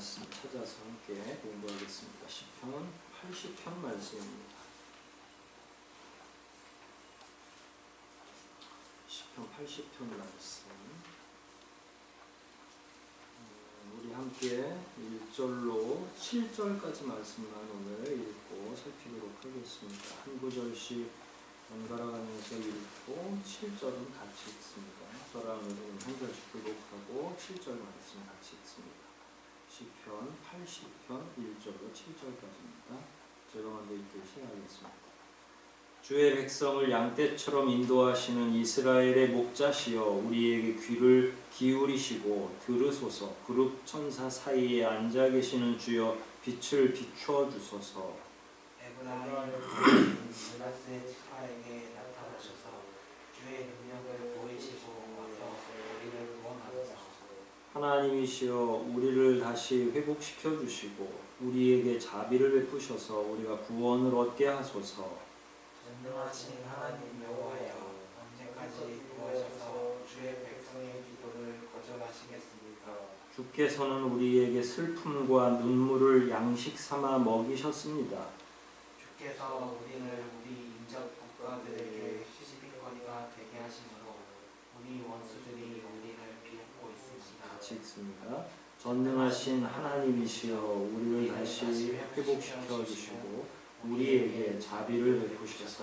말씀 찾아서 함께 공부하겠습니다. 시편 80편 말씀입니다. 시편 80편 말씀 우리 함께 1절로 7절까지 말씀만 오늘 읽고 살피도록 하겠습니다. 한 구절씩 번갈아 가면서 읽고 7절은 같이 읽습니다. 저랑 여러분 한 절씩 교독하고 7절 말씀 같이 읽습니다. 시편 80편 1절로 7절까지입니다. 제가 먼저 읽기 시작하겠습니다. 주의 백성을 양떼처럼 인도하시는 이스라엘의 목자시여, 우리에게 귀를 기울이시고 들으소서. 그룹 천사 사이에 앉아 계시는 주여, 빛을 비추어 주소서. 에브라임을 므낫세 지파에게 나타나셔서 주의 능력을 보이시고 와서 우리를 구원하소서. 하나님이시여, 우리를 다시 회복시켜 주시고 우리에게 자비를 베푸셔서 우리가 구원을 얻게 하소서. 전능하신 하나님 여호와여, 언제까지 누워셔서 주의 백성의 기도를 거절하시겠습니까? 주께서는 우리에게 슬픔과 눈물을 양식 삼아 먹이셨습니다. 주께서 우리를 우리 인접 국가들에게 시비거리가 되게 하심으로 우리 원수들이 우리를 비웃고 있습니다. 같이 읽습니다. 전능하신 하나님이시여, 우리를 다시 회복시켜 주시고 우리에게 자비를 베푸셔서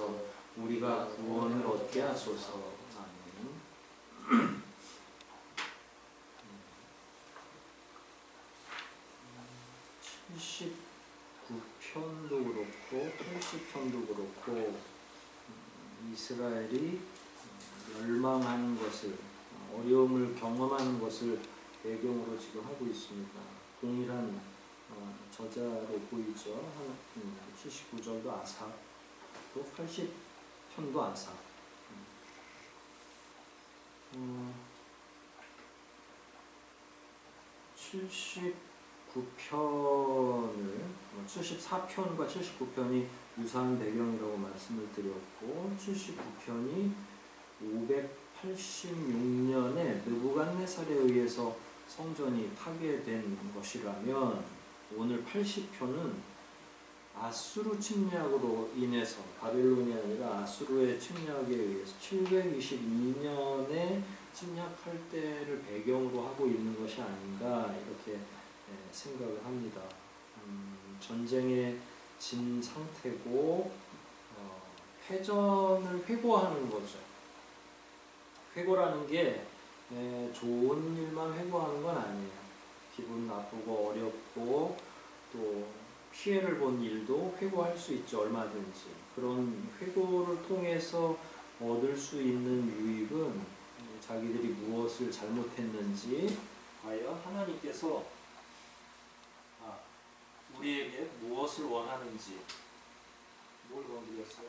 우리가 구원을 얻게 하소서. 아멘. 79편도 그렇고 80편도 그렇고 이스라엘이 멸망하는 것을, 어려움을 경험하는 것을 배경으로 지금 하고 있습니다. 동일한 저자로 보이죠. 79절도 아삽, 또 80편도 아삽. 74편과 79편이 유사한 배경이라고 말씀을 드렸고, 79편이 586년에 느부갓네살에 의해서 성전이 파괴된 것이라면, 오늘 80편은 아수르 침략으로 인해서, 바벨론이 아니라 아수르의 침략에 의해서 722년에 침략할 때를 배경으로 하고 있는 것이 아닌가, 이렇게 생각을 합니다. 전쟁에 진 상태고 패전을 회고하는 거죠. 회고라는 게 좋은 일만 회고하는 건 아니에요. 기분 나쁘고 어렵고 또 피해를 본 일도 회고할 수 있죠. 얼마든지. 그런 회고를 통해서 얻을 수 있는 유익은 자기들이 무엇을 잘못했는지, 과연 하나님께서 우리에게 무엇을 원하는지. 뭘 건드렸어요?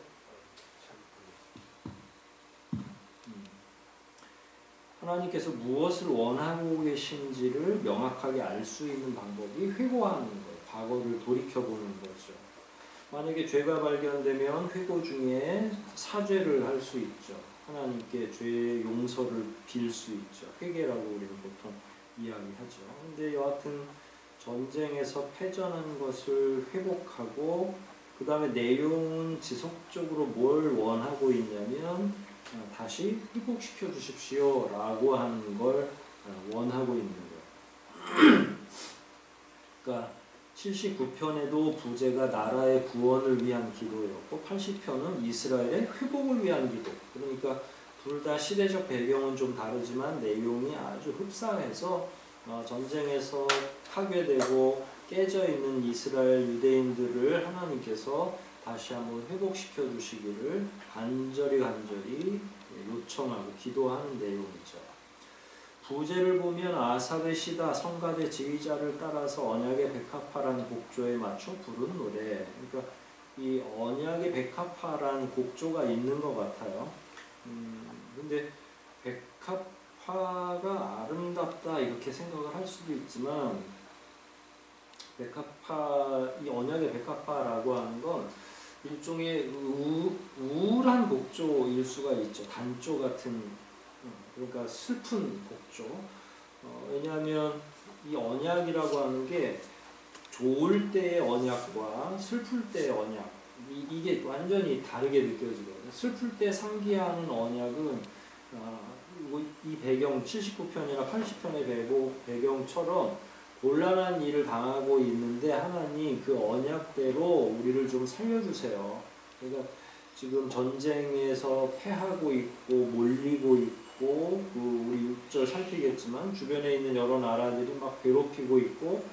하나님께서 무엇을 원하고 계신지를 명확하게 알 수 있는 방법이 회고하는 거예요. 과거를 돌이켜보는 거죠. 만약에 죄가 발견되면 회고 중에 사죄를 할 수 있죠. 하나님께 죄의 용서를 빌 수 있죠. 회개라고 우리는 보통 이야기하죠. 근데 여하튼 전쟁에서 패전한 것을 회복하고, 그 다음에 내용은 지속적으로 뭘 원하고 있냐면 다시 회복시켜 주십시오 라고 하는 걸 원하고 있는 거예요. 그러니까 79편에도 부제가 나라의 구원을 위한 기도였고, 80편은 이스라엘의 회복을 위한 기도. 그러니까 둘 다 시대적 배경은 좀 다르지만 내용이 아주 흡사해서 전쟁에서 파괴되고 깨져 있는 이스라엘 유대인들을 하나님께서 다시 한번 회복시켜 주시기를 간절히 요청하고 기도하는 내용이죠. 부제를 보면 아삽의 시다, 성가대 지휘자를 따라서 언약의 백합화라는 곡조에 맞춰 부른 노래. 그러니까 이 언약의 백합화라는 곡조가 있는 것 같아요. 근데 백합화가 아름답다 이렇게 생각을 할 수도 있지만, 이 언약의 백합화라고 하는 건 일종의 우울한 곡조일 수가 있죠. 단조 같은, 그러니까 슬픈 곡조. 왜냐하면 이 언약이라고 하는 게 좋을 때의 언약과 슬플 때의 언약, 이게 완전히 다르게 느껴지거든요. 슬플 때 상기하는 언약은 이 배경 79편이나 80편의 배경처럼 곤란한 일을 당하고 있는데 하나님 그 언약대로 우리를 좀 살려주세요. 그러니까 지금 전쟁에서 패하고 있고 몰리고 있고 우리 6절 살피겠지만 주변에 있는 여러 나라들이 막 괴롭히고 있고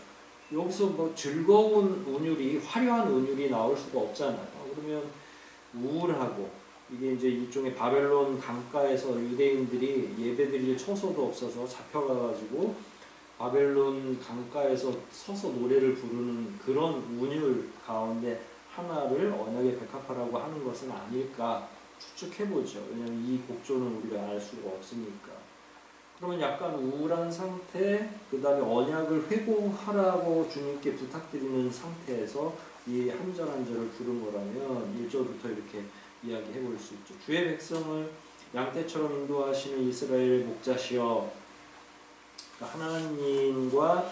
여기서 뭐 즐거운 운율이 화려한 운율이 나올 수가 없잖아요. 그러면 우울하고 이게 이제 일종의 바벨론 강가에서 유대인들이 예배드릴 처소도 없어서 잡혀가가지고 바벨론 강가에서 서서 노래를 부르는 그런 운율 가운데 하나를 언약의 백합화라고 하는 것은 아닐까 추측해보죠. 왜냐하면 이 곡조는 우리가 알 수가 없으니까. 그러면 약간 우울한 상태, 그 다음에 언약을 회고하라고 주님께 부탁드리는 상태에서 이 한 절 한 절을 부른 거라면 1절부터 이렇게 이야기해 볼 수 있죠. 주의 백성을 양떼처럼 인도하시는 이스라엘 목자시여, 하나님과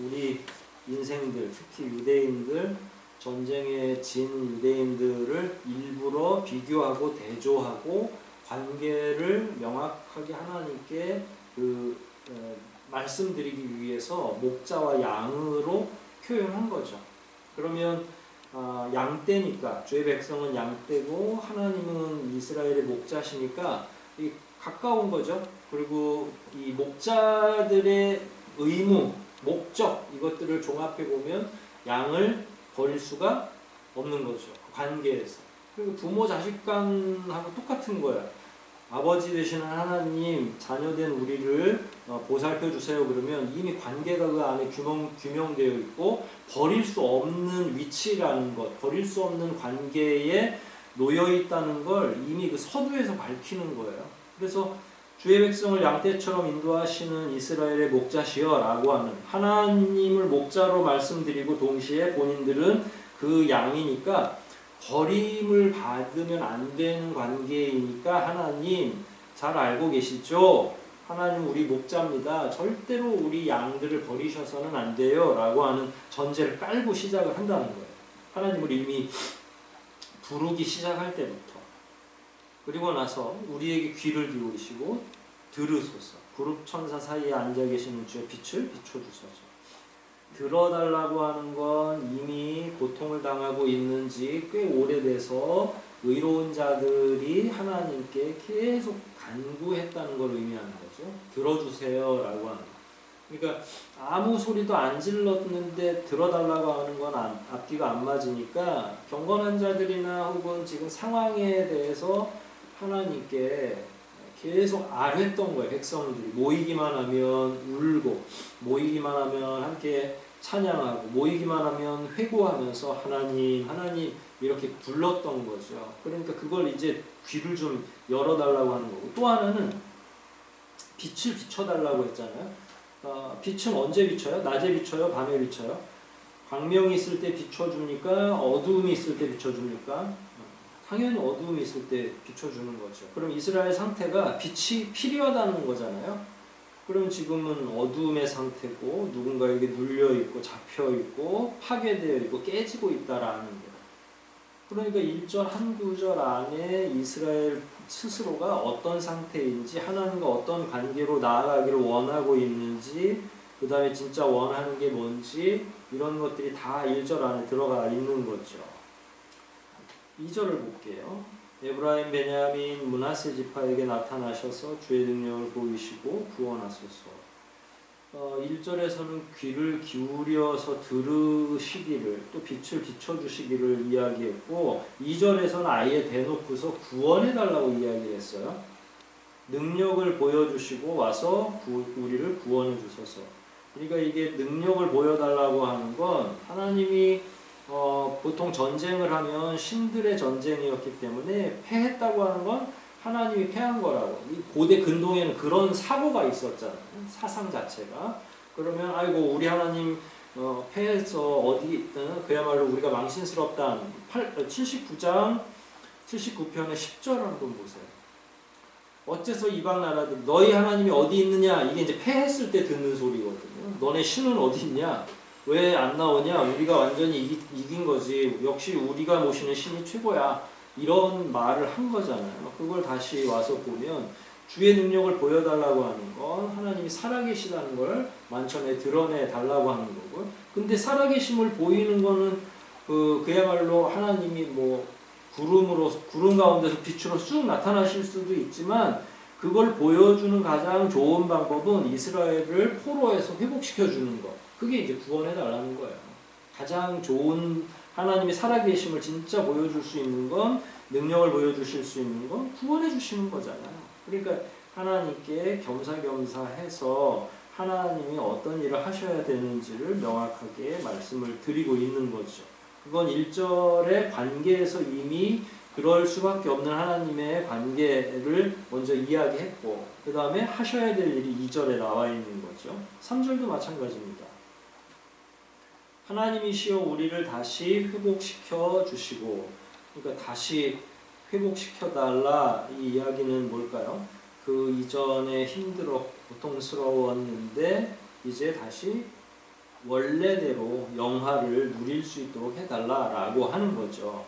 우리 인생들, 특히 유대인들, 전쟁에 진 유대인들을 일부러 비교하고 대조하고 관계를 명확하게 하나님께 말씀드리기 위해서 목자와 양으로 표현한 거죠. 그러면 양떼니까, 주의 백성은 양떼고 하나님은 이스라엘의 목자시니까 가까운 거죠. 그리고 이 목자들의 의무, 목적, 이것들을 종합해 보면 양을 버릴 수가 없는 거죠. 관계에서. 그리고 부모 자식 간하고 똑같은 거야. 아버지 되시는 하나님, 자녀된 우리를 보살펴 주세요 그러면 이미 관계가 그 안에 규명되어 있고 버릴 수 없는 위치라는 것, 버릴 수 없는 관계에 놓여 있다는 걸 이미 그 서두에서 밝히는 거예요. 그래서 주의 백성을 양떼처럼 인도하시는 이스라엘의 목자시여 라고 하는, 하나님을 목자로 말씀드리고 동시에 본인들은 그 양이니까 버림을 받으면 안 되는 관계이니까 하나님 잘 알고 계시죠? 하나님 우리 목자입니다. 절대로 우리 양들을 버리셔서는 안 돼요 라고 하는 전제를 깔고 시작을 한다는 거예요. 하나님을 이미 부르기 시작할 때부터. 그리고 나서 우리에게 귀를 기울이시고 들으소서. 그룹 천사 사이에 앉아 계시는 주의 빛을 비춰주소서. 들어달라고 하는 건 이미 고통을 당하고 있는지 꽤 오래돼서 의로운 자들이 하나님께 계속 간구했다는 걸 의미하는 거죠. 들어주세요 라고 하는 거. 그러니까 아무 소리도 안 질렀는데 들어달라고 하는 건 앞뒤가 안 맞으니까 경건한 자들이나 혹은 지금 상황에 대해서 하나님께 계속 아뢰던 거예요. 백성들이 모이기만 하면 울고, 모이기만 하면 함께 찬양하고, 모이기만 하면 회고하면서 하나님 하나님 이렇게 불렀던 거죠. 그러니까 그걸 이제 귀를 좀 열어달라고 하는 거고, 또 하나는 빛을 비춰달라고 했잖아요. 빛은 언제 비춰요? 낮에 비춰요? 밤에 비춰요? 광명이 있을 때 비춰줍니까? 어두움이 있을 때 비춰줍니까? 당연히 어두움이 있을 때 비춰주는 거죠. 그럼 이스라엘 상태가 빛이 필요하다는 거잖아요. 그럼 지금은 어두움의 상태고 누군가에게 눌려있고 잡혀있고 파괴되어 있고 깨지고 있다라는 거예요. 그러니까 1절 한 구절 안에 이스라엘 스스로가 어떤 상태인지, 하나님과 어떤 관계로 나아가기를 원하고 있는지, 그 다음에 진짜 원하는 게 뭔지, 이런 것들이 다 1절 안에 들어가 있는 거죠. 2절을 볼게요. 에브라임, 베냐민, 므낫세 지파에게 나타나셔서 주의 능력을 보이시고 구원하소서. 1절에서는 귀를 기울여서 들으시기를, 또 빛을 비춰주시기를 이야기했고, 2절에서는 아예 대놓고서 구원해달라고 이야기했어요. 능력을 보여주시고 와서 우리를 구원해 주소서. 그러니까 이게 능력을 보여달라고 하는 건 하나님이 보통 전쟁을 하면 신들의 전쟁이었기 때문에 패했다고 하는 건 하나님이 패한 거라고. 이 고대 근동에는 그런 사고가 있었잖아요. 사상 자체가. 그러면 아이고 우리 하나님 패해서 어디 그야말로 우리가 망신스럽다. 79장 79편의 10절 한번 보세요. 어째서 이방 나라들 너희 하나님이 어디 있느냐 이게 이제 패했을 때 듣는 소리거든요. 너네 신은 어디 있냐? 왜 안 나오냐? 우리가 완전히 이긴 거지. 역시 우리가 모시는 신이 최고야. 이런 말을 한 거잖아요. 그걸 다시 와서 보면 주의 능력을 보여달라고 하는 건 하나님이 살아계시다는 걸 만천에 드러내 달라고 하는 거고, 근데 살아계심을 보이는 거는 그야말로 하나님이 뭐 구름 가운데서 빛으로 쑥 나타나실 수도 있지만, 그걸 보여주는 가장 좋은 방법은 이스라엘을 포로에서 회복시켜 주는 것. 그게 이제 구원해 달라는 거예요. 가장 좋은 하나님이 살아계심을 진짜 보여줄 수 있는 건, 능력을 보여주실 수 있는 건 구원해 주시는 거잖아요. 그러니까 하나님께 겸사겸사해서 하나님이 어떤 일을 하셔야 되는지를 명확하게 말씀을 드리고 있는 거죠. 그건 1절의 관계에서 이미 그럴 수밖에 없는 하나님의 관계를 먼저 이야기했고, 그 다음에 하셔야 될 일이 2절에 나와 있는 거죠. 3절도 마찬가지입니다. 하나님이시여 우리를 다시 회복시켜 주시고, 그러니까 다시 회복시켜 달라, 이 이야기는 뭘까요? 그 이전에 고통스러웠는데 이제 다시 원래대로 영화를 누릴 수 있도록 해달라라고 하는 거죠.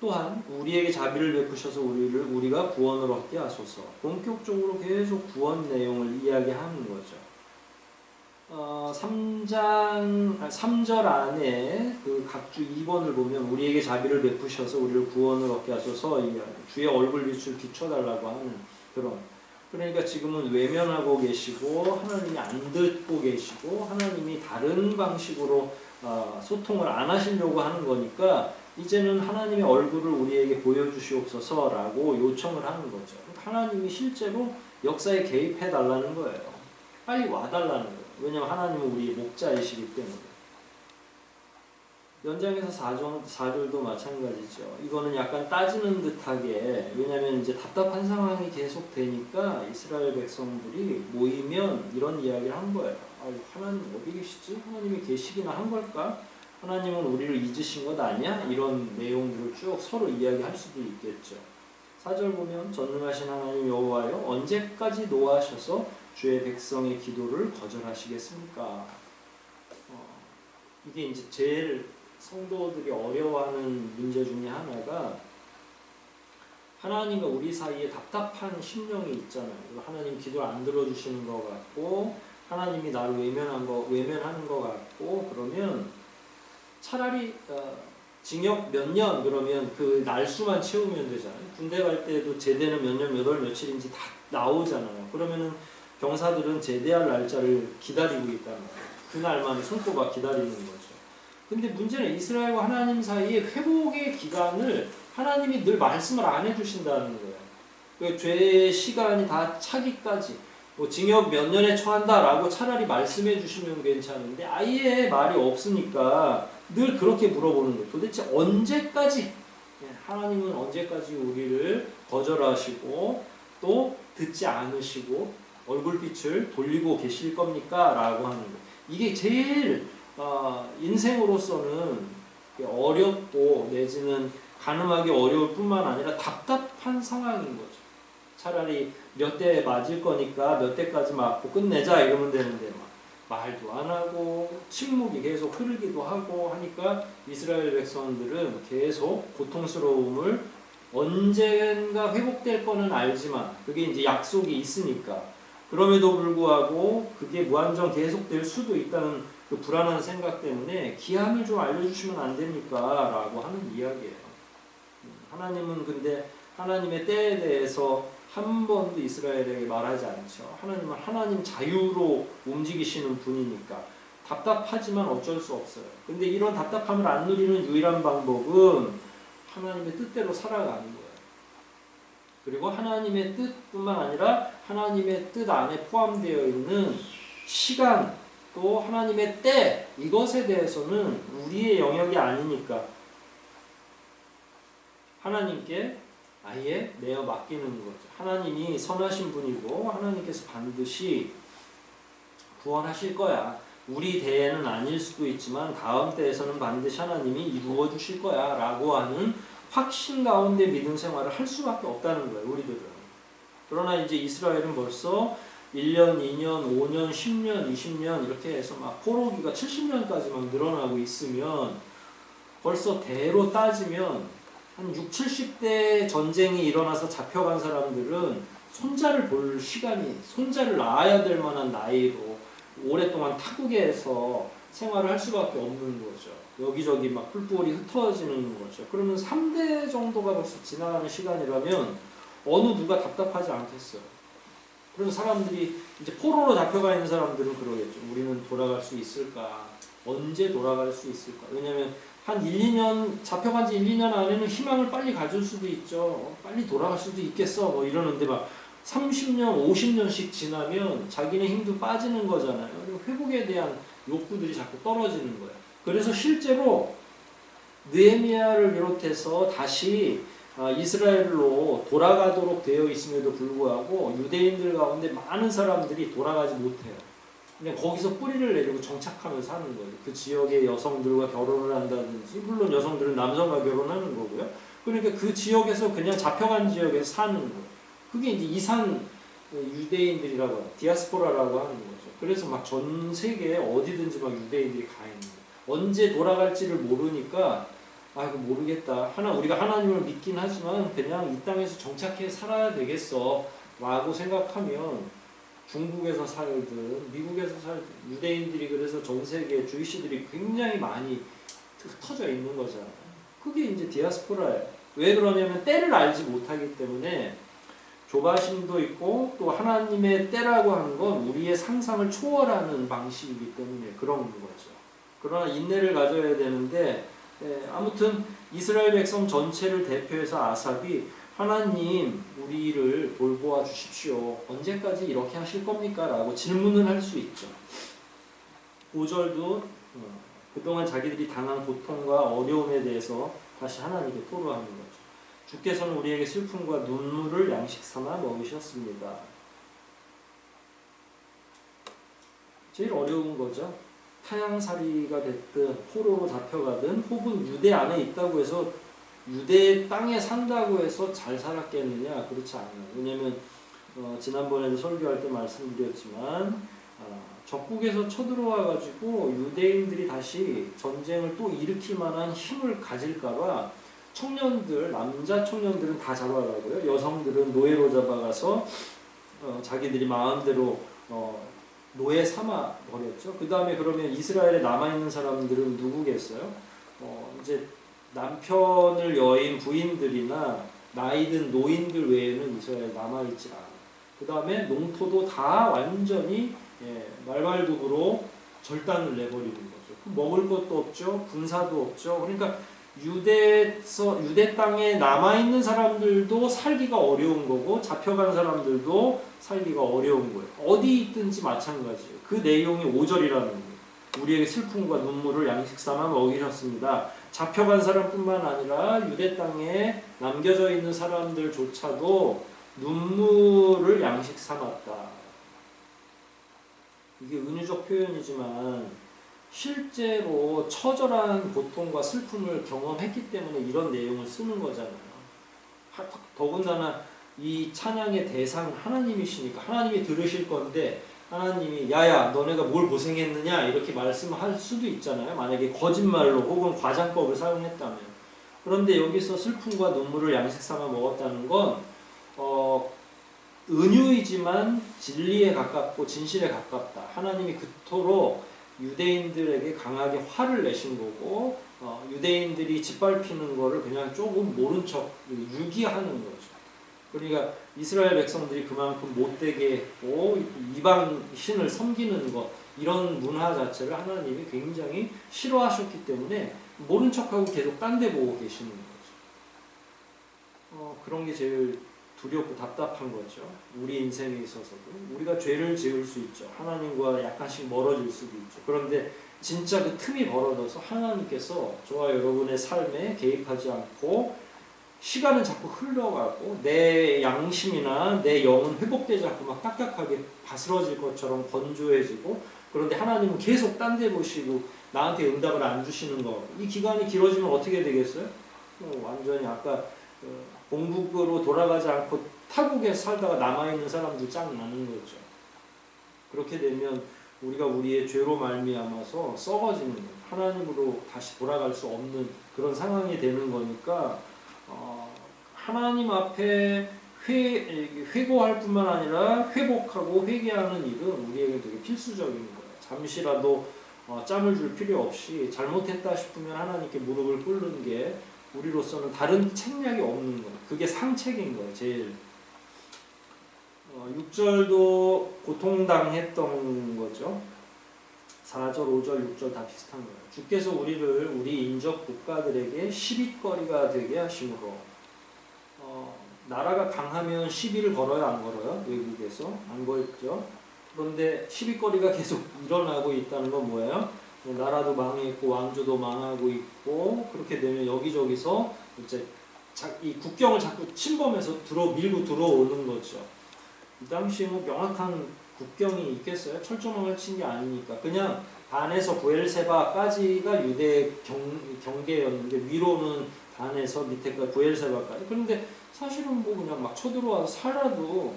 또한 우리에게 자비를 베푸셔서 우리가 구원을 얻게 하소서. 본격적으로 계속 구원 내용을 이야기하는 거죠. 3절 안에 그 각주 2번을 보면 우리에게 자비를 베푸셔서 우리를 구원을 얻게 하소서, 주의 얼굴 빛을 비춰달라고 하는 그런, 그러니까 지금은 외면하고 계시고 하나님이 안 듣고 계시고 하나님이 다른 방식으로 소통을 안 하시려고 하는 거니까 이제는 하나님의 얼굴을 우리에게 보여주시옵소서라고 요청을 하는 거죠. 하나님이 실제로 역사에 개입해 달라는 거예요. 빨리 와달라는 거예요. 왜냐하면 하나님은 우리의 목자이시기 때문에. 연장에서 4절도 마찬가지죠. 이거는 약간 따지는 듯하게, 왜냐하면 이제 답답한 상황이 계속 되니까 이스라엘 백성들이 모이면 이런 이야기를 한 거예요. 하나님 어디 계시지? 하나님이 계시기나 한 걸까? 하나님은 우리를 잊으신 것 아니야? 이런 내용들을 쭉 서로 이야기할 수도 있겠죠. 4절 보면 전능하신 하나님 여호와여 언제까지 노하셔서 주의 백성의 기도를 거절하시겠습니까? 이게 이제 제일 성도들이 어려워하는 문제 중에 하나가, 하나님과 우리 사이에 답답한 심령이 있잖아요. 하나님 기도를 안 들어주시는 것 같고, 하나님이 나를 외면하는 것 같고, 그러면 차라리 징역 몇 년, 그러면 그 날수만 채우면 되잖아요. 군대 갈 때도 제대는 몇 년, 몇 월, 며칠인지 다 나오잖아요. 그러면은 병사들은 제대할 날짜를 기다리고 있다는 거예요. 그날만 손꼽아 기다리는 거죠. 근데 문제는 이스라엘과 하나님 사이에 회복의 기간을 하나님이 늘 말씀을 안 해주신다는 거예요. 그 죄의 시간이 다 차기까지, 뭐 징역 몇 년에 처한다라고 차라리 말씀해 주시면 괜찮은데 아예 말이 없으니까 늘 그렇게 물어보는 거예요. 도대체 언제까지, 하나님은 언제까지 우리를 거절하시고 또 듣지 않으시고 얼굴빛을 돌리고 계실 겁니까? 라고 하는 거예요. 이게 제일 인생으로서는 어렵고 내지는 가늠하기 어려울 뿐만 아니라 답답한 상황인 거죠. 차라리 몇 대 맞을 거니까 몇 대까지 맞고 끝내자 이러면 되는데 말도 안 하고 침묵이 계속 흐르기도 하고 하니까 이스라엘 백성들은 계속 고통스러움을, 언젠가 회복될 거는 알지만 그게 이제 약속이 있으니까, 그럼에도 불구하고 그게 무한정 계속될 수도 있다는 그 불안한 생각 때문에 기한을 좀 알려주시면 안 됩니까? 라고 하는 이야기예요. 하나님은 근데 하나님의 때에 대해서 한 번도 이스라엘에게 말하지 않죠. 하나님은 하나님 자유로 움직이시는 분이니까 답답하지만 어쩔 수 없어요. 근데 이런 답답함을 안 누리는 유일한 방법은 하나님의 뜻대로 살아가는 거예요. 그리고 하나님의 뜻뿐만 아니라 하나님의 뜻 안에 포함되어 있는 시간, 또 하나님의 때, 이것에 대해서는 우리의 영역이 아니니까 하나님께 아예 내어 맡기는 거죠. 하나님이 선하신 분이고 하나님께서 반드시 구원하실 거야. 우리 대에는 아닐 수도 있지만 다음 때에서는 반드시 하나님이 이루어 주실 거야 라고 하는 확신 가운데 믿음 생활을 할 수밖에 없다는 거예요. 우리들은. 그러나 이제 이스라엘은 벌써 1년, 2년, 5년, 10년, 20년 이렇게 해서 막 포로기가 70년까지 막 늘어나고 있으면 벌써 대로 따지면 한 6, 70대 전쟁이 일어나서 잡혀간 사람들은 손자를 볼 시간이, 손자를 낳아야 될 만한 나이로 오랫동안 타국에서 생활을 할 수밖에 없는 거죠. 여기저기 막 뿔뿔이 흩어지는 거죠. 그러면 3대 정도가 벌써 지나가는 시간이라면 어느 누가 답답하지 않겠어요. 그래서 사람들이 이제 포로로 잡혀가 있는 사람들은 그러겠죠. 우리는 돌아갈 수 있을까? 언제 돌아갈 수 있을까? 왜냐면 한 1, 2년 잡혀간 지 1, 2년 안에는 희망을 빨리 가질 수도 있죠. 빨리 돌아갈 수도 있겠어. 뭐 이러는데 막 30년, 50년씩 지나면 자기네 힘도 빠지는 거잖아요. 그리고 회복에 대한 욕구들이 자꾸 떨어지는 거예요. 그래서 실제로 느헤미야를 비롯해서 다시 이스라엘로 돌아가도록 되어 있음에도 불구하고 유대인들 가운데 많은 사람들이 돌아가지 못해요. 그냥 거기서 뿌리를 내리고 정착하면서 사는 거예요. 그 지역의 여성들과 결혼을 한다든지, 물론 여성들은 남성과 결혼하는 거고요. 그러니까 그 지역에서 그냥 잡혀간 지역에서 사는 거예요. 그게 이제 이산 유대인들이라고 해요. 디아스포라라고 하는 거죠. 그래서 막 전 세계에 어디든지 막 유대인들이 가 있는 거예요. 언제 돌아갈지를 모르니까 아이고 모르겠다. 우리가 하나님을 믿긴 하지만 그냥 이 땅에서 정착해 살아야 되겠어 라고 생각하면 중국에서 살든 미국에서 살든 유대인들이 그래서 전 세계 주이시들이 굉장히 많이 흩어져 있는 거잖아요. 그게 이제 디아스포라예요. 왜 그러냐면 때를 알지 못하기 때문에 조바심도 있고 또 하나님의 때라고 하는 건 우리의 상상을 초월하는 방식이기 때문에 그런 거죠. 그러나 인내를 가져야 되는데 아무튼 이스라엘 백성 전체를 대표해서 아삽이 하나님 우리를 돌보아 주십시오. 언제까지 이렇게 하실 겁니까? 라고 질문을 할 수 있죠. 5절도 그동안 자기들이 당한 고통과 어려움에 대해서 다시 하나님께 토로하는 거죠. 주께서는 우리에게 슬픔과 눈물을 양식 삼아 먹으셨습니다. 제일 어려운 거죠. 타향살이가 됐든 포로로 잡혀가든 혹은 유대 안에 있다고 해서 유대 땅에 산다고 해서 잘 살았겠느냐? 그렇지 않아요. 왜냐하면 지난번에도 설교할 때 말씀드렸지만 적국에서 쳐들어와 가지고 유대인들이 다시 전쟁을 또 일으킬 만한 힘을 가질까봐 청년들, 남자 청년들은 다 잡아가고요. 여성들은 노예로 잡아가서 자기들이 마음대로 노예 삼아 버렸죠. 그 다음에 그러면 이스라엘에 남아있는 사람들은 누구겠어요? 이제 남편을 여인 부인들이나 나이든 노인들 외에는 이스라엘에 남아있지 않아요. 그 다음에 농토도 다 완전히 말발굽으로 절단을 내버리는 거죠. 먹을 것도 없죠. 군사도 없죠. 그러니까 유대 땅에 남아있는 사람들도 살기가 어려운 거고 잡혀간 사람들도 살기가 어려운 거예요. 어디 있든지 마찬가지예요. 그 내용이 5절이라는 거예요. 우리에게 슬픔과 눈물을 양식 삼아 먹이셨습니다. 잡혀간 사람뿐만 아니라 유대 땅에 남겨져 있는 사람들조차도 눈물을 양식 삼았다. 이게 은유적 표현이지만 실제로 처절한 고통과 슬픔을 경험했기 때문에 이런 내용을 쓰는 거잖아요. 더군다나 이 찬양의 대상 하나님이시니까 하나님이 들으실 건데 하나님이 야야 너네가 뭘 고생했느냐 이렇게 말씀할 수도 있잖아요. 만약에 거짓말로 혹은 과장법을 사용했다면. 그런데 여기서 슬픔과 눈물을 양식 삼아 먹었다는 건 은유이지만 진리에 가깝고 진실에 가깝다. 하나님이 그토록 유대인들에게 강하게 화를 내신 거고 유대인들이 짓밟히는 거를 그냥 조금 모른 척 유기하는 거죠. 그러니까 이스라엘 백성들이 그만큼 못되게 했고 이방 신을 섬기는 것 이런 문화 자체를 하나님이 굉장히 싫어하셨기 때문에 모른 척하고 계속 딴 데 보고 계시는 거죠. 그런 게 제일 두렵고 답답한 거죠. 우리 인생에 있어서도 우리가 죄를 지을 수 있죠. 하나님과 약간씩 멀어질 수도 있죠. 그런데 진짜 그 틈이 벌어져서 하나님께서 저와 여러분의 삶에 개입하지 않고 시간은 자꾸 흘러가고 내 양심이나 내 영은 회복되지 않고 막 딱딱하게 바스러질 것처럼 건조해지고 그런데 하나님은 계속 딴 데 보시고 나한테 응답을 안 주시는 거. 이 기간이 길어지면 어떻게 되겠어요? 완전히 아까 본국으로 돌아가지 않고 타국에 살다가 남아있는 사람도 짱 많은 거죠. 그렇게 되면 우리가 우리의 죄로 말미암아서 썩어지는 거예요. 하나님으로 다시 돌아갈 수 없는 그런 상황이 되는 거니까 하나님 앞에 회고할 뿐만 아니라 회복하고 회개하는 일은 우리에게 되게 필수적인 거예요. 잠시라도 짬을 줄 필요 없이 잘못했다 싶으면 하나님께 무릎을 꿇는 게 우리로서는 다른 책략이 없는 거예요. 그게 상책인 거예요. 제일 6절도 고통당했던 거죠. 4절, 5절, 6절 다 비슷한 거예요. 주께서 우리를 우리 인접 국가들에게 시비거리가 되게 하심으로 나라가 강하면 시비를 걸어요, 안 걸어요? 외국에서 안 걸죠. 그런데 시비거리가 계속 일어나고 있다는 건 뭐예요? 나라도 망했고 왕조도 망하고 있고 그렇게 되면 여기저기서 이제 이 국경을 자꾸 침범해서 밀고 들어오는 거죠. 이 당시에 뭐 명확한 국경이 있겠어요? 철조망을 친 게 아니니까 그냥 단에서 부엘세바까지가 유대 경계였는데 위로는 단에서 밑에까지 부엘세바까지. 그런데 사실은 뭐 그냥 막 쳐들어와서 살아도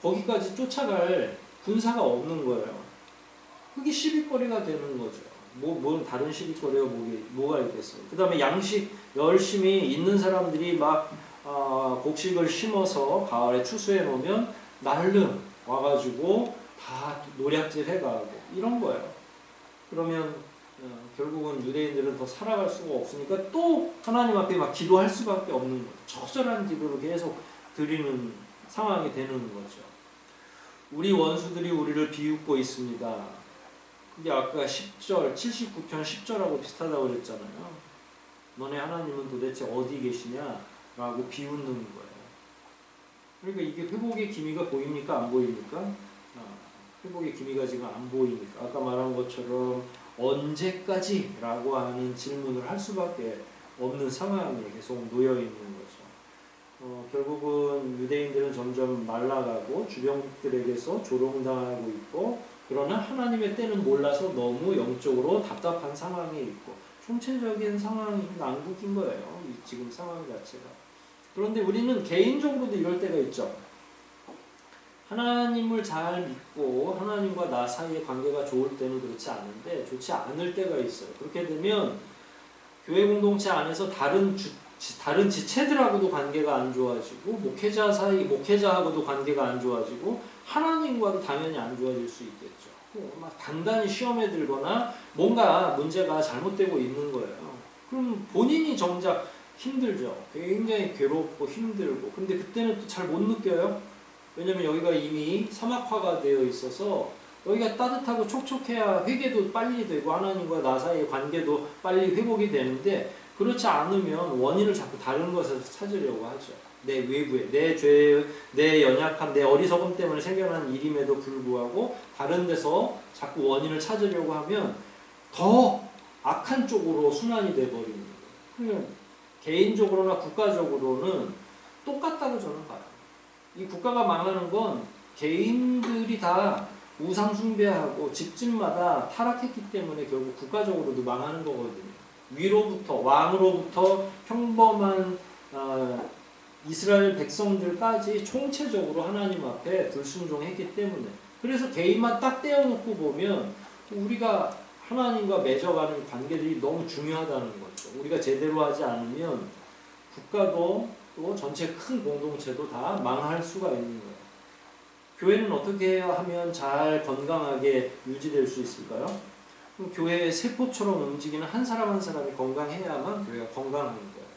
거기까지 쫓아갈 군사가 없는 거예요. 그게 시비거리가 되는 거죠. 뭔 다른 시비거리가 뭐가 있겠어요. 그 다음에 양식 열심히 있는 사람들이 막 곡식을 심어서 가을에 추수해 놓으면 날름 와가지고 다 노략질 해가고 이런 거예요. 그러면 결국은 유대인들은 더 살아갈 수가 없으니까 또 하나님 앞에 막 기도할 수밖에 없는 거예요. 처절한 기도를 계속 드리는 상황이 되는 거죠. 우리 원수들이 우리를 비웃고 있습니다. 그게 아까 10절, 79편 10절하고 비슷하다고 그랬잖아요. 너네 하나님은 도대체 어디 계시냐라고 비웃는 거예요. 그러니까 이게 회복의 기미가 보입니까? 안 보입니까? 회복의 기미가 지금 안 보이니까 아까 말한 것처럼 언제까지? 라고 하는 질문을 할 수밖에 없는 상황에 계속 놓여 있는 거죠. 결국은 유대인들은 점점 말라가고 주변국들에게서 조롱당하고 있고 그러나 하나님의 때는 몰라서 너무 영적으로 답답한 상황에 있고 총체적인 상황이 난국인 거예요. 이 지금 상황 자체가. 그런데 우리는 개인적으로도 이럴 때가 있죠. 하나님을 잘 믿고 하나님과 나 사이의 관계가 좋을 때는 그렇지 않은데 좋지 않을 때가 있어요. 그렇게 되면 교회 공동체 안에서 다른 지체들하고도 관계가 안 좋아지고 목회자하고도 관계가 안 좋아지고 하나님과도 당연히 안 좋아질 수 있겠죠. 막 단단히 시험에 들거나 뭔가 문제가 잘못되고 있는 거예요. 그럼 본인이 정작 힘들죠. 굉장히 괴롭고 힘들고. 근데 그때는 또 잘 못 느껴요. 왜냐면 여기가 이미 사막화가 되어 있어서 여기가 따뜻하고 촉촉해야 회개도 빨리 되고 하나님과 나 사이의 관계도 빨리 회복이 되는데 그렇지 않으면 원인을 자꾸 다른 것에서 찾으려고 하죠. 내 외부에 내 죄, 내 연약함, 내 어리석음 때문에 생겨난 일임에도 불구하고 다른 데서 자꾸 원인을 찾으려고 하면 더 악한 쪽으로 순환이 돼버리는 거예요. 그러면 개인적으로나 국가적으로는 똑같다고 저는 봐요. 이 국가가 망하는 건 개인들이 다 우상 숭배하고 집집마다 타락했기 때문에 결국 국가적으로도 망하는 거거든요. 위로부터 왕으로부터 평범한 이스라엘 백성들까지 총체적으로 하나님 앞에 불순종했기 때문에 그래서 개인만 딱 떼어놓고 보면 우리가 하나님과 맺어가는 관계들이 너무 중요하다는 거죠. 우리가 제대로 하지 않으면 국가도 또 전체 큰 공동체도 다 망할 수가 있는 거예요. 교회는 어떻게 하면 잘 건강하게 유지될 수 있을까요? 교회의 세포처럼 움직이는 한 사람 한 사람이 건강해야만 교회가 건강한 거예요.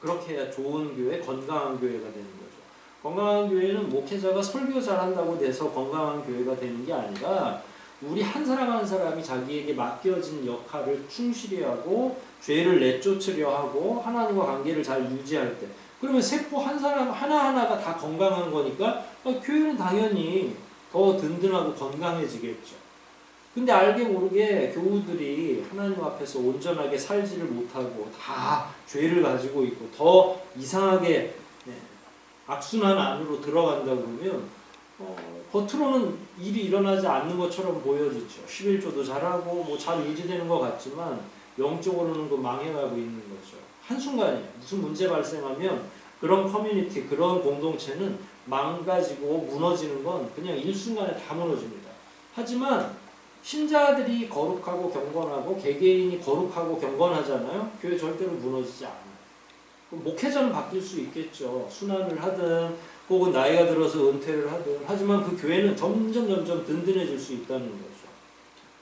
그렇게 해야 좋은 교회, 건강한 교회가 되는 거죠. 건강한 교회는 목회자가 설교 잘한다고 돼서 건강한 교회가 되는 게 아니라 우리 한 사람 한 사람이 자기에게 맡겨진 역할을 충실히 하고 죄를 내쫓으려 하고 하나님과 관계를 잘 유지할 때 그러면 세포 한 사람 하나하나가 다 건강한 거니까 교회는 당연히 더 든든하고 건강해지겠죠. 근데 알게 모르게 교우들이 하나님 앞에서 온전하게 살지를 못하고 다 죄를 가지고 있고 더 이상하게 악순환 안으로 들어간다 그러면 겉으로는 일이 일어나지 않는 것처럼 보여지죠. 11조도 잘하고 뭐 잘 유지되는 것 같지만 영적으로는 그 망해가고 있는 거죠. 한순간에 무슨 문제 발생하면 그런 커뮤니티, 그런 공동체는 망가지고 무너지는 건 그냥 일순간에 다 무너집니다. 하지만 신자들이 거룩하고 경건하고 개개인이 거룩하고 경건하잖아요. 교회 절대로 무너지지 않아요. 그럼 목회자는 바뀔 수 있겠죠. 순환을 하든 혹은 나이가 들어서 은퇴를 하든. 하지만 그 교회는 점점 든든해질 수 있다는 거죠.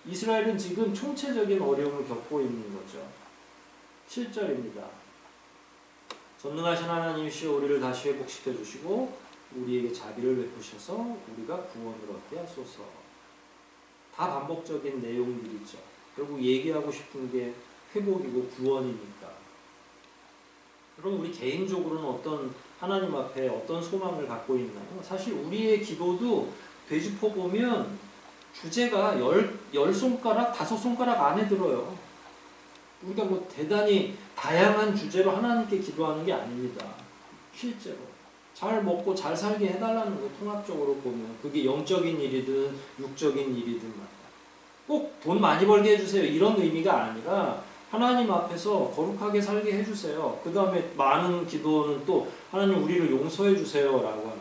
이스라엘은 지금 총체적인 어려움을 겪고 있는 거죠. 7절입니다. 전능하신 하나님이시여 우리를 다시 회복시켜 주시고 우리에게 자비를 베푸셔서 우리가 구원을 얻게 하소서. 다 반복적인 내용들이죠. 결국 얘기하고 싶은 게 회복이고 구원이니까. 그럼 우리 개인적으로는 어떤 하나님 앞에 어떤 소망을 갖고 있나요? 사실 우리의 기도도 되짚어 보면 주제가 10손가락, 5손가락 안에 들어요. 우리가 뭐 대단히 다양한 주제로 하나님께 기도하는 게 아닙니다. 실제로. 잘 먹고 잘 살게 해달라는 거 통합적으로 보면 그게 영적인 일이든 육적인 일이든 꼭 돈 많이 벌게 해주세요 이런 의미가 아니라 하나님 앞에서 거룩하게 살게 해주세요. 그 다음에 많은 기도는 또 하나님 우리를 용서해 주세요 라고 하는 거예요.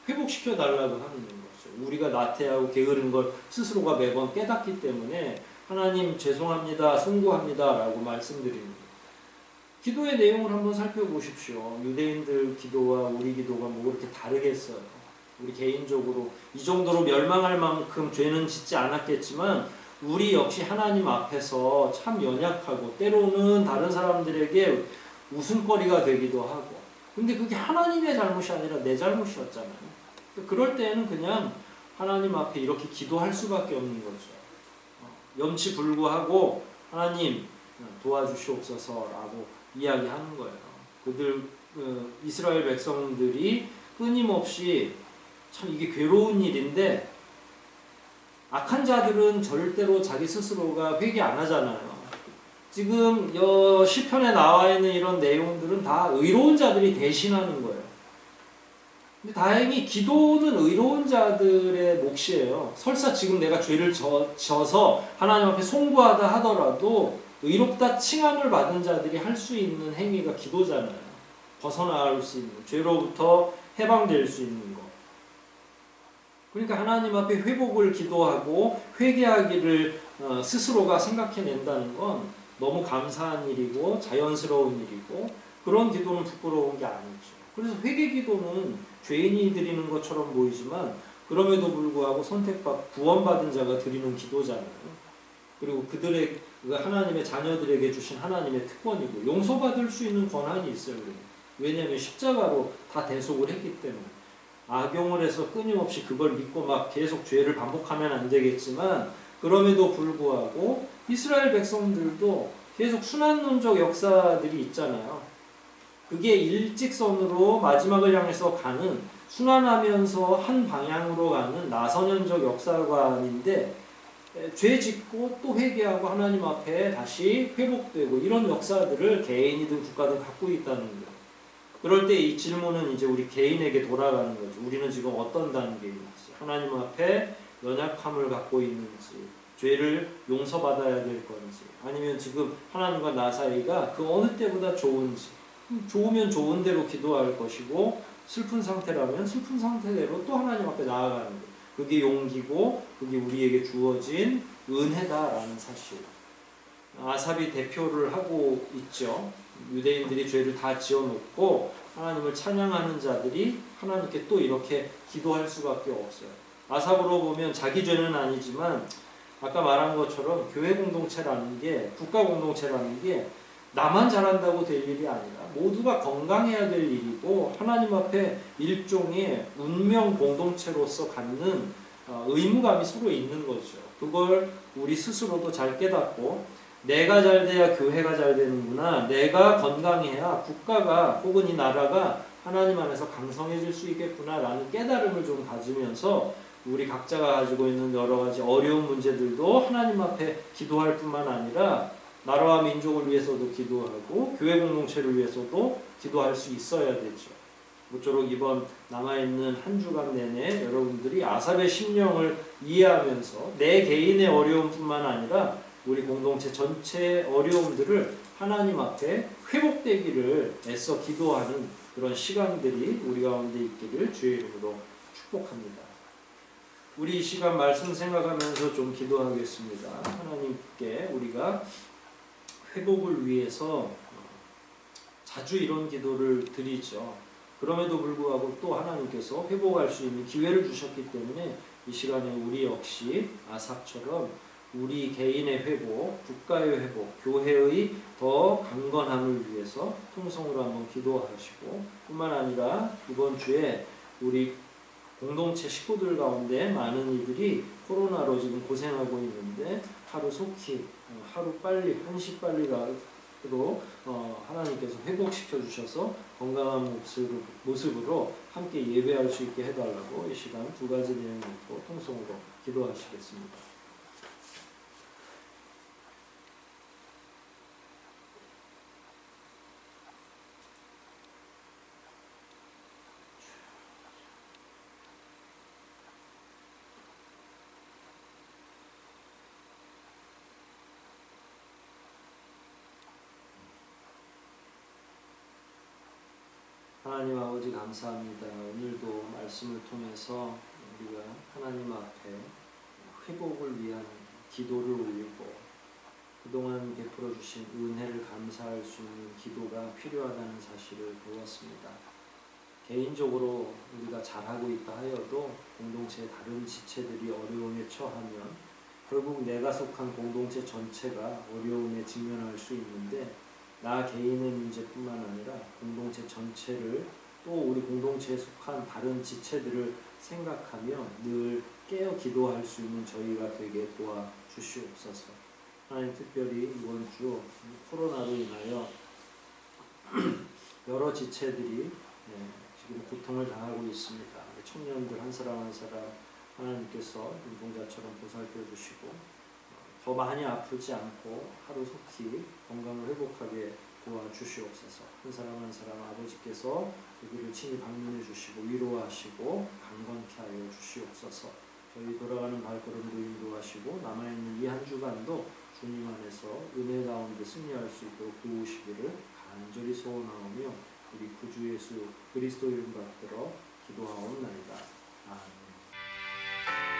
회복시켜 달라고 하는 거죠. 우리가 나태하고 게으른 걸 스스로가 매번 깨닫기 때문에 하나님 죄송합니다 송구합니다 라고 말씀드립니다. 기도의 내용을 한번 살펴보십시오. 유대인들 기도와 우리 기도가 뭐 그렇게 다르겠어요. 우리 개인적으로 이 정도로 멸망할 만큼 죄는 짓지 않았겠지만 우리 역시 하나님 앞에서 참 연약하고 때로는 다른 사람들에게 웃음거리가 되기도 하고 근데 그게 하나님의 잘못이 아니라 내 잘못이었잖아요. 그럴 때는 그냥 하나님 앞에 이렇게 기도할 수밖에 없는 거죠. 염치불구하고 하나님 도와주시옵소서라고 이야기하는 거예요. 이스라엘 백성들이 끊임없이 참 이게 괴로운 일인데 악한 자들은 절대로 자기 스스로가 회개 안 하잖아요. 지금 시편에 나와 있는 이런 내용들은 다 의로운 자들이 대신하는 거예요. 근데 다행히 기도는 의로운 자들의 몫이에요. 설사 지금 내가 죄를 져서 하나님 앞에 송구하다 하더라도 의롭다 칭함을 받은 자들이 할 수 있는 행위가 기도잖아요. 벗어나올 수 있는, 죄로부터 해방될 수 있는 것. 그러니까 하나님 앞에 회복을 기도하고 회개하기를 스스로가 생각해낸다는 건 너무 감사한 일이고 자연스러운 일이고 그런 기도는 부끄러운 게 아니죠. 그래서 회개 기도는 죄인이 드리는 것처럼 보이지만 그럼에도 불구하고 선택받 구원받은 자가 드리는 기도잖아요. 그리고 그들의 하나님의 자녀들에게 주신 하나님의 특권이고 용서받을 수 있는 권한이 있어요. 왜냐하면 십자가로 다 대속을 했기 때문에. 악용을 해서 끊임없이 그걸 믿고 막 계속 죄를 반복하면 안 되겠지만 그럼에도 불구하고 이스라엘 백성들도 계속 순환론적 역사들이 있잖아요. 그게 일직선으로 마지막을 향해서 가는 순환하면서 한 방향으로 가는 나선현적 역사관인데 죄 짓고 또 회개하고 하나님 앞에 다시 회복되고 이런 역사들을 개인이든 국가든 갖고 있다는 거예요. 그럴 때 이 질문은 이제 우리 개인에게 돌아가는 거죠. 우리는 지금 어떤 단계인지, 하나님 앞에 연약함을 갖고 있는지, 죄를 용서받아야 될 건지, 아니면 지금 하나님과 나 사이가 그 어느 때보다 좋은지, 좋으면 좋은 대로 기도할 것이고 슬픈 상태라면 슬픈 상태대로 또 하나님 앞에 나아가는 거예요. 그게 용기고 그게 우리에게 주어진 은혜다라는 사실. 아삽이 대표를 하고 있죠. 유대인들이 죄를 다 지어놓고 하나님을 찬양하는 자들이 하나님께 또 이렇게 기도할 수밖에 없어요. 아삽으로 보면 자기 죄는 아니지만 아까 말한 것처럼 교회 공동체라는 게 국가 공동체라는 게 나만 잘한다고 될 일이 아니라 모두가 건강해야 될 일이고 하나님 앞에 일종의 운명 공동체로서 갖는 의무감이 서로 있는 거죠. 그걸 우리 스스로도 잘 깨닫고 내가 잘 돼야 교회가 잘 되는구나. 내가 건강해야 국가가 혹은 이 나라가 하나님 안에서 강성해질 수 있겠구나 라는 깨달음을 좀 가지면서 우리 각자가 가지고 있는 여러 가지 어려운 문제들도 하나님 앞에 기도할 뿐만 아니라 나라와 민족을 위해서도 기도하고 교회 공동체를 위해서도 기도할 수 있어야 되죠. 모쪼록 이번 남아있는 한 주간 내내 여러분들이 아삽의 심령을 이해하면서 내 개인의 어려움뿐만 아니라 우리 공동체 전체의 어려움들을 하나님 앞에 회복되기를 애써 기도하는 그런 시간들이 우리 가운데 있기를 주의 이름으로 축복합니다. 우리 이 시간 말씀 생각하면서 좀 기도하겠습니다. 하나님께 우리가 회복을 위해서 자주 이런 기도를 드리죠. 그럼에도 불구하고 또 하나님께서 회복할 수 있는 기회를 주셨기 때문에 이 시간에 우리 역시 아삽처럼 우리 개인의 회복, 국가의 회복, 교회의 더 강건함을 위해서 통성으로 한번 기도하시고, 뿐만 아니라 이번 주에 우리 공동체 식구들 가운데 많은 이들이 코로나로 지금 고생하고 있는데 하루 속히, 하루 빨리, 한시 빨리라도 하나님께서 회복시켜 주셔서 건강한 모습으로 함께 예배할 수 있게 해달라고 이 시간 두 가지 내용 놓고 통성으로 기도하시겠습니다. 하나님 아버지 감사합니다. 오늘도 말씀을 통해서 우리가 하나님 앞에 회복을 위한 기도를 올리고 그동안 베풀어 주신 은혜를 감사할 수 있는 기도가 필요하다는 사실을 배웠습니다. 개인적으로 우리가 잘하고 있다 하여도 공동체의 다른 지체들이 어려움에 처하면 결국 내가 속한 공동체 전체가 어려움에 직면할 수 있는데, 나 개인의 문제뿐만 아니라 공동체 전체를, 또 우리 공동체에 속한 다른 지체들을 생각하며 늘 깨어 기도할 수 있는 저희가 되게 도와주시옵소서. 하나님, 특별히 이번 주 코로나로 인하여 여러 지체들이 지금 고통을 당하고 있습니다. 청년들 한 사람 한 사람 하나님께서 눈동자처럼 보살펴 주시고 더 많이 아프지 않고 하루 속히 건강을 회복하게 도와주시옵소서. 한 사람 한 사람 아버지께서 그들을 친히 방문해 주시고 위로하시고 강건케 하여 주시옵소서. 저희 돌아가는 발걸음도 인도하시고 남아있는 이 한 주간도 주님 안에서 은혜 가운데 승리할 수 있도록 도우시기를 간절히 소원하오며 우리 구주 예수 그리스도 이름 받들어 기도하옵나이다. 아멘.